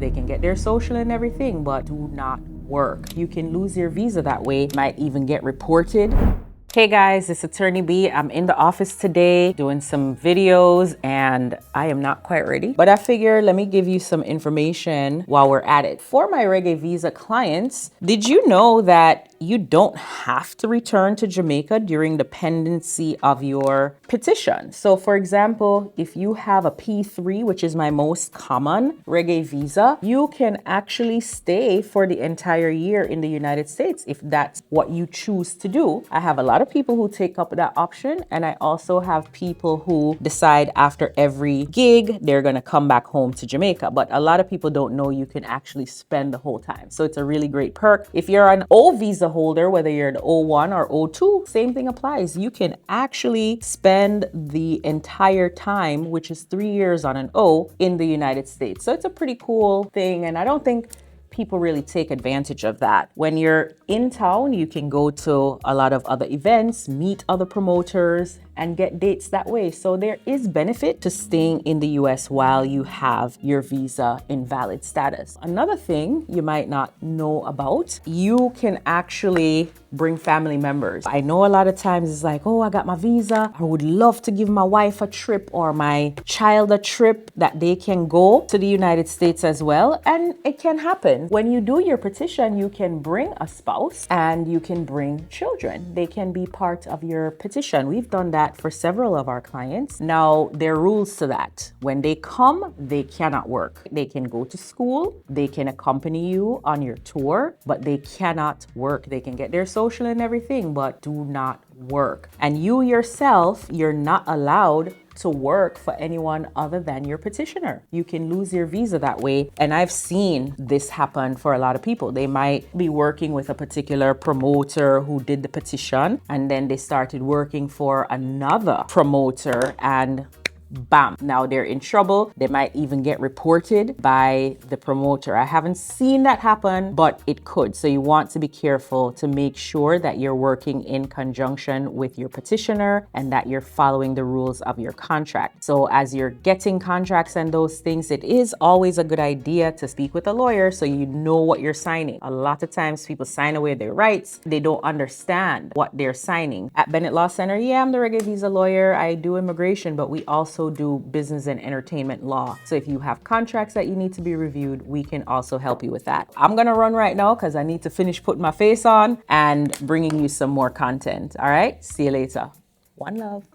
They can get their social and everything, but do not work. You can lose your visa that way, might even get reported. Hey guys, it's Attorney B. I'm in the office today doing some videos and I am not quite ready, but I figure let me give you some information while we're at it. For my Reggae Visa clients, did you know that you don't have to return to Jamaica during the pendency of your petition? So for example, if you have a P3, which is my most common Reggae Visa, you can actually stay for the entire year in the United States if that's what you choose to do. I have a lot of people who take up that option, and I also have people who decide after every gig they're gonna come back home to Jamaica. But a lot of people don't know you can actually spend the whole time. So it's a really great perk. If you're an O visa holder, whether you're an O1 or O2, same thing applies. You can actually spend the entire time, which is 3 years on an O, in the United States. So it's a pretty cool thing, and I don't think people really take advantage of that. When you're in town, you can go to a lot of other events, meet other promoters, and get dates that way. So there is benefit to staying in the US while you have your visa in valid status. Another thing you might not know about, you can actually bring family members. I know a lot of times it's like, oh, I got my visa. I would love to give my wife a trip or my child a trip that they can go to the United States as well. And it can happen. When you do your petition, you can bring a spouse and you can bring children. They can be part of your petition. We've done that for several of our clients. Now, there are rules to that. When they come, they cannot work. They can go to school, they can accompany you on your tour, but they cannot work. They can get their social and everything, but do not work. And you yourself, you're not allowed to work for anyone other than your petitioner. You can lose your visa that way. And I've seen this happen for a lot of people. They might be working with a particular promoter who did the petition, and then they started working for another promoter and bam, now they're in trouble. They might even get reported by the promoter. I haven't seen that happen, but it could. So you want to be careful to make sure that you're working in conjunction with your petitioner and that you're following the rules of your contract. So as you're getting contracts and those things, it is always a good idea to speak with a lawyer so you know what you're signing. A lot of times people sign away their rights. They don't understand what they're signing. At Bennett Law Center, yeah, I'm the Reggae Visa lawyer. I do immigration, but we also do business and entertainment law. So if you have contracts that you need to be reviewed, we can also help you with that. I'm gonna run right now because I need to finish putting my face on and bringing you some more content. All right, see you later. One love.